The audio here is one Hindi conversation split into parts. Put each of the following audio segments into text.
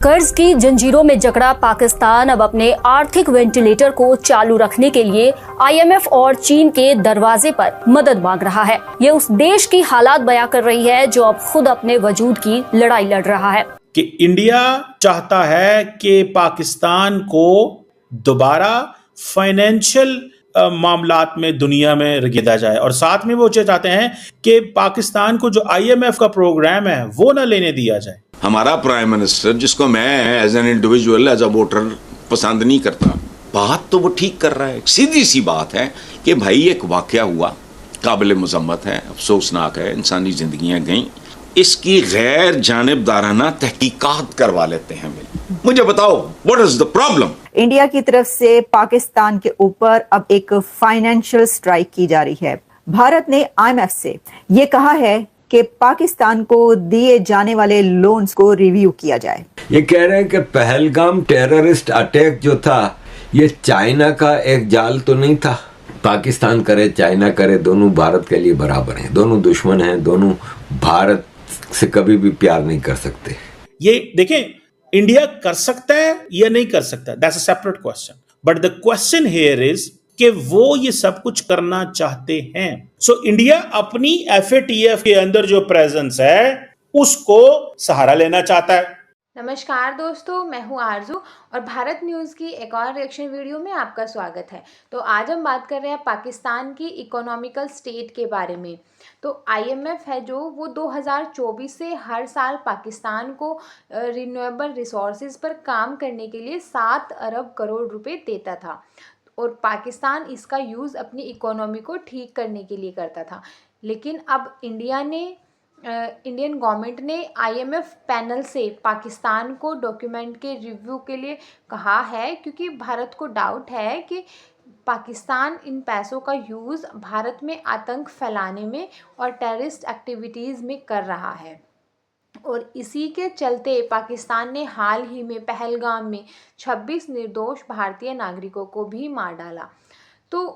कर्ज की जंजीरों में जकड़ा पाकिस्तान अब अपने आर्थिक वेंटिलेटर को चालू रखने के लिए आईएमएफ और चीन के दरवाजे पर मदद मांग रहा है। ये उस देश की हालात बयां कर रही है जो अब खुद अपने वजूद की लड़ाई लड़ रहा है। कि इंडिया चाहता है कि पाकिस्तान को दोबारा फाइनेंशियल मामलात में दुनिया में रगेदा जाए, और साथ में वो चाहते हैं कि पाकिस्तान को जो आईएमएफ का प्रोग्राम है वो ना लेने दिया जाए। हमारा प्राइम मिनिस्टर, जिसको मैं as an individual, as a voter पसंद नहीं करता, बात तो वो ठीक कर रहा है। सीधी सी बात है कि भाई एक वाकया हुआ, काबिल मजम्मत है, अफसोसनाक है, इंसानी जिंदगियां गई, इसकी गैर जानिबदाराना तहकीकात करवा लेते हैं। मुझे बताओ, what is the problem? India की तरफ से पाकिस्तान के ऊपर अब एक फाइनेंशियल स्ट्राइक की जा रही है। भारत ने आईएमएफ से ये कहा है कि पाकिस्तान को दिए जाने वाले लोन्स को रिव्यू किया जाए। ये कह रहे हैं कि पहलगाम टेररिस्ट अटैक जो था ये चाइना का एक जाल तो नहीं था। पाकिस्तान करे चाइना करे, दोनों भारत के लिए बराबर हैं, दोनों दुश्मन हैं, दोनों भारत से कभी भी प्यार नहीं कर सकते। ये देखें, इंडिया कर सकता है या नहीं कर सकता, that's a separate question, but the question here is कि वो ये सब कुछ करना चाहते हैं। सो इंडिया अपनी एफएटीएफ के अंदर जो प्रेजेंस है उसको सहारा लेना चाहता है। नमस्कार दोस्तों, मैं हूं आरजू और भारत न्यूज़ की एक और रिएक्शन वीडियो में आपका स्वागत है। तो आज हम बात कर रहे हैं पाकिस्तान की इकोनॉमिकल स्टेट के बारे में। तो आईएमएफ है जो वो 2024 से हर साल पाकिस्तान को रिन्यूएबल रिसोर्सेज पर काम करने के लिए 7 अरब करोड़ रुपए देता था, और पाकिस्तान इसका यूज़ अपनी इकोनॉमी को ठीक करने के लिए करता था। लेकिन अब इंडियन गवर्नमेंट ने आईएमएफ पैनल से पाकिस्तान को डॉक्यूमेंट के रिव्यू के लिए कहा है, क्योंकि भारत को डाउट है कि पाकिस्तान इन पैसों का यूज़ भारत में आतंक फैलाने में और टेररिस्ट एक्टिविटीज़ में कर रहा है। और इसी के चलते पाकिस्तान ने हाल ही में पहलगाम में 26 निर्दोष भारतीय नागरिकों को भी मार डाला। तो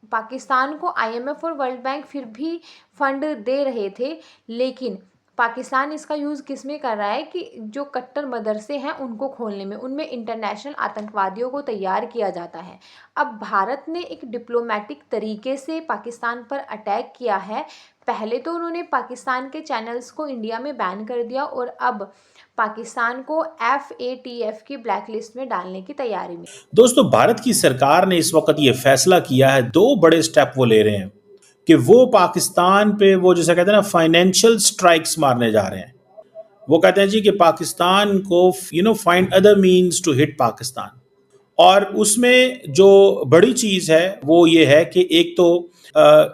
पाकिस्तान को आईएमएफ और वर्ल्ड बैंक फिर भी फंड दे रहे थे, लेकिन पाकिस्तान इसका यूज़ किस में कर रहा है कि जो कट्टर मदरसे हैं उनको खोलने में, उनमें इंटरनेशनल आतंकवादियों को तैयार किया जाता है। अब भारत ने एक डिप्लोमेटिक तरीके से पाकिस्तान पर अटैक किया है। पहले तो उन्होंने पाकिस्तान के चैनल्स को इंडिया में बैन कर दिया, और अब पाकिस्तान को FATF की ब्लैक लिस्ट में डालने की तैयारी में। दोस्तों, भारत की सरकार ने इस वक्त ये फैसला किया है, 2 बड़े स्टेप वो ले रहे हैं कि वो पाकिस्तान पे वो जैसे कहते हैं ना फाइनेंशियल स्ट्राइक्स मारने जा रहे हैं। वो कहते हैं जी कि पाकिस्तान को find other means to hit Pakistan, और उसमें जो बड़ी चीज़ है वो ये है कि एक तो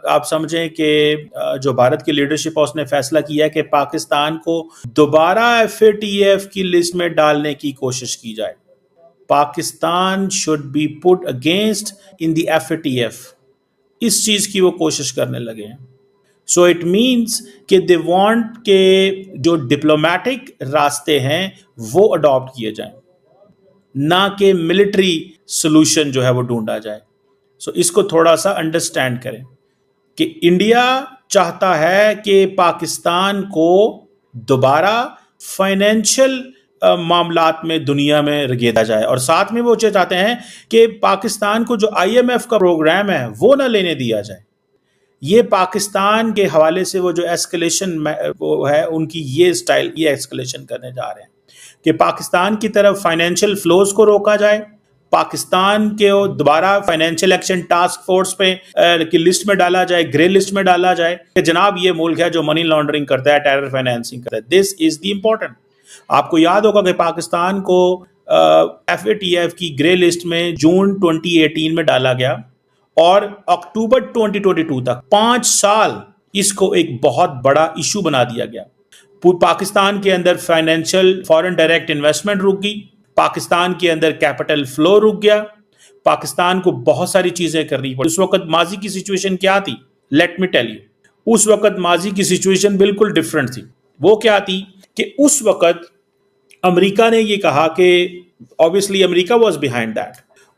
आप समझें कि जो भारत की लीडरशिप है उसने फैसला किया है कि पाकिस्तान को दोबारा FATF की लिस्ट में डालने की कोशिश की जाए। Pakistan should be put against in the FATF, इस चीज़ की वो कोशिश करने लगे हैं। सो इट मीन्स कि दे वांट के जो डिप्लोमेटिक रास्ते हैं वो अडॉप्ट किए जाएं, ना कि मिलिट्री सोल्यूशन जो है वो ढूंढा जाए। सो इसको थोड़ा सा अंडरस्टैंड करें कि इंडिया चाहता है कि पाकिस्तान को दोबारा फाइनेंशियल मामलात में दुनिया में रगेदा जाए, और साथ में वो चाहते हैं कि पाकिस्तान को जो आईएमएफ का प्रोग्राम है वो ना लेने दिया जाए। ये पाकिस्तान के हवाले से वो जो एस्केलेशन वो है उनकी ये स्टाइल, ये एस्केलेशन करने जा रहे हैं कि पाकिस्तान की तरफ फाइनेंशियल फ्लोज को रोका जाए, पाकिस्तान के दोबारा फाइनेंशियल एक्शन टास्क फोर्स पे की लिस्ट में डाला जाए, ग्रे लिस्ट में डाला जाए कि जनाब ये मुल्क है जो मनी लॉन्ड्रिंग करता है, टेरर फाइनेंसिंग करता है। This is the important. आपको याद होगा कि पाकिस्तान को FATF की ग्रे लिस्ट में जून 2018 में डाला गया, और अक्टूबर 2022 तक 5 साल इसको एक बहुत बड़ा इशू बना दिया गया। पाकिस्तान के अंदर फाइनेंशियल फॉरेन डायरेक्ट इन्वेस्टमेंट रुक गई, पाकिस्तान के अंदर कैपिटल फ्लो रुक गया, पाकिस्तान को बहुत सारी चीजें करनी पड़ी। उस वक्त माजी की सिचुएशन क्या थी? लेट मी टेल यू, उस वक्त माजी की सिचुएशन बिल्कुल डिफरेंट थी। वो क्या थी कि उस वक्त अमेरिका ने ये कहा कि obviously America was behind that.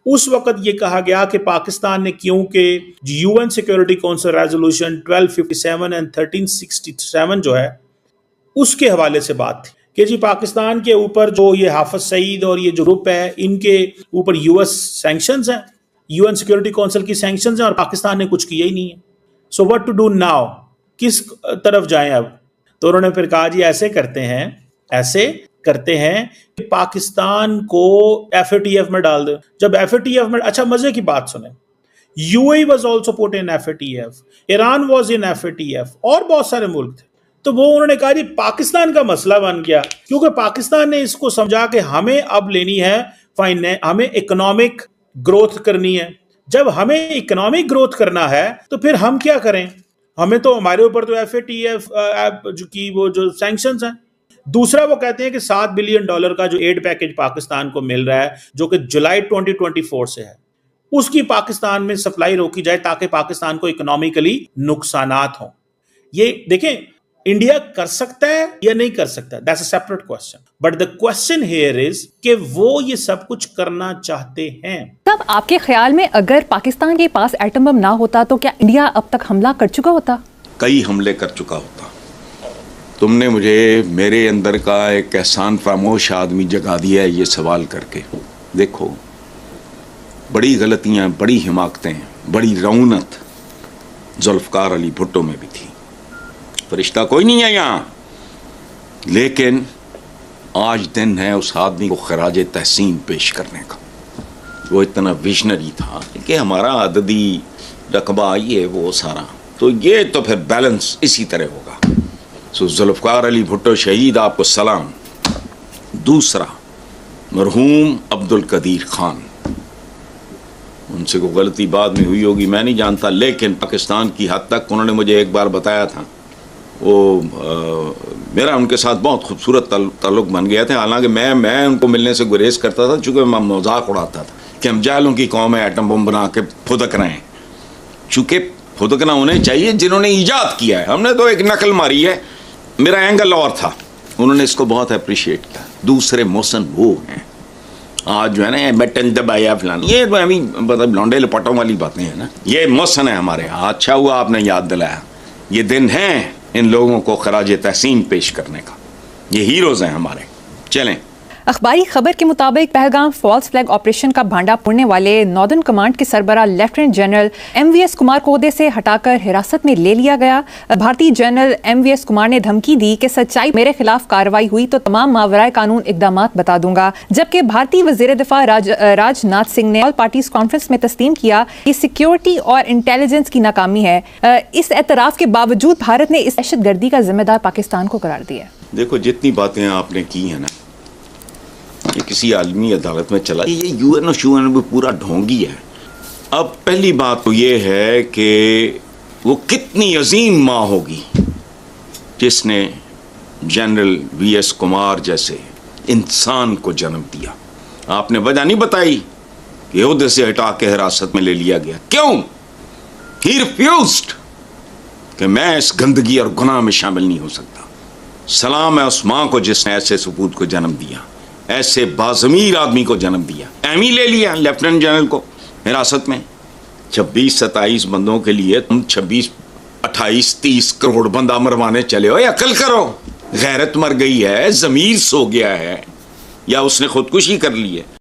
उस वक्त ये कहा गया कि पाकिस्तान ने, क्योंकि UN security council resolution 1257 and 1367 जो है उसके हवाले से बात थी कि जी पाकिस्तान के ऊपर जो ये हाफिज सईद और ये जो ग्रुप है, इनके ऊपर यूएस सैंक्शंस हैं, यूएन सिक्योरिटी काउंसिल की सैंक्शंस हैं और पाकिस्तान ने कुछ किया ही नहीं है। So what to do now, किस तरफ जाएं अब? तो उन्होंने फिर कहा जी ऐसे करते हैं कि पाकिस्तान को FATF में डाल दो। जब FATF में, अच्छा मजे की बात सुने, UAE was also put in FATF, Iran was in FATF और बहुत सारे मुल्क थे। तो वो उन्होंने कहा जी पाकिस्तान का मसला बन गया, क्योंकि पाकिस्तान ने इसको समझा कि हमें अब लेनी है हमें इकोनॉमिक ग्रोथ करनी है। जब हमें इकोनॉमिक ग्रोथ करना है तो फिर हम क्या करें? हमें तो, हमारे ऊपर तो FATF की वो जो सैंक्शंस हैं। दूसरा वो कहते हैं कि $7 बिलियन का जो एड पैकेज पाकिस्तान को मिल रहा है, जो कि जुलाई 2024 से है, उसकी पाकिस्तान में सप्लाई रोकी जाए ताकि पाकिस्तान को इकोनॉमिकली नुकसानात हों। ये देखें, इंडिया कर सकता है या नहीं कर सकता, that's a separate question, but the question here is कि वो ये सब कुछ करना चाहते हैं। तब आपके ख्याल में अगर पाकिस्तान के पास एटम बम ना होता तो क्या इंडिया अब तक हमला कर चुका होता? कई हमले कर चुका होता। तुमने मुझे मेरे अंदर का एक एहसान फरामोश आदमी जगा दिया है ये सवाल करके। देखो, बड़ी गलतियां, बड़ी हिमाकतें, बड़ी रौनत जुल्फ़कार अली भुट्टो में भी थी। फरिश्ता कोई नहीं है यहाँ, लेकिन आज दिन है उस आदमी को खराज तहसीन पेश करने का। वो इतना विजनरी था कि हमारा अददी रकबा ये वो सारा, तो ये तो फिर बैलेंस इसी तरह होगा। सो जुल्फ़कार अली भुट्टो शहीद, आपको सलाम। दूसरा, मरहूम अब्दुल कदीर खान, उनसे कोई गलती बाद में हुई होगी मैं नहीं जानता, लेकिन पाकिस्तान की हद तक उन्होंने मुझे एक बार बताया था, वो मेरा उनके साथ बहुत खूबसूरत ताल्लुक़ बन गया था। हालांकि मैं उनको मिलने से गुरेज करता था, चूँकि मैं मजाक उड़ाता था कि हम जाहलों की कौम है, एटम बम बना के फुदक रहे हैं। चूँकि फुदकना उन्हें चाहिए जिन्होंने ईजाद किया है, हमने तो एक नकल मारी है। मेरा एंगल और था, उन्होंने इसको बहुत अप्रिशिएट किया। दूसरे मोहसिन वो हैं, आज जो है ना बटन दबाया फलाना, ये तो अभी मतलब लौंडे लपटों वाली बातें हैं ना, ये मोहसिन है हमारे। अच्छा हुआ आपने याद दिलाया, ये दिन है इन लोगों को खराज तहसीन पेश करने का, ये हीरोज़ हैं हमारे। चलें, अखबारी खबर के मुताबिक पहलगाम फॉल्स फ्लैग ऑपरेशन का भांडा फोड़ने वाले नॉर्दर्न कमांड के सरबराह लेफ्टिनेंट जनरल MVS कुमार को ओहदे से हटाकर हिरासत में ले लिया गया। भारतीय जनरल MVS कुमार ने धमकी दी कि सच्चाई मेरे खिलाफ कार्रवाई हुई तो तमाम मावराए कानून इकदाम बता दूंगा। जबकि भारतीय वजीर दिफा राजनाथ सिंह ने ऑल पार्टीज कॉन्फ्रेंस में तस्लीम किया कि सिक्योरिटी और इंटेलिजेंस की नाकामी है। इस एतराफ़ के बावजूद भारत ने इस दहशतगर्दी का जिम्मेदार पाकिस्तान को करार दिया। देखो, जितनी बातें आपने की हैं ना, ये किसी आलमी अदालत में चला, ये UN और शूएन भी पूरा ढोंगी है। अब पहली बात तो ये है कि वो कितनी अजीम माँ होगी जिसने जनरल VS कुमार जैसे इंसान को जन्म दिया। आपने वजह नहीं बताई कि ओहदे से हटा के हिरासत में ले लिया गया, क्यों? ही रिफ्यूज्ड कि मैं इस गंदगी और गुनाह में शामिल नहीं हो सकता। सलाम है उस माँ को जिसने ऐसे सपूत को जन्म दिया, ऐसे बाज़मीर आदमी को जन्म दिया। एमी ले लिया लेफ्टिनेंट जनरल को हिरासत में। 26-27 बंदों के लिए तुम 26, 28, 30 करोड़ बंदा मरवाने चले हो। या अकल करो, गैरत मर गई है, ज़मीर सो गया है, या उसने खुदकुशी कर ली है।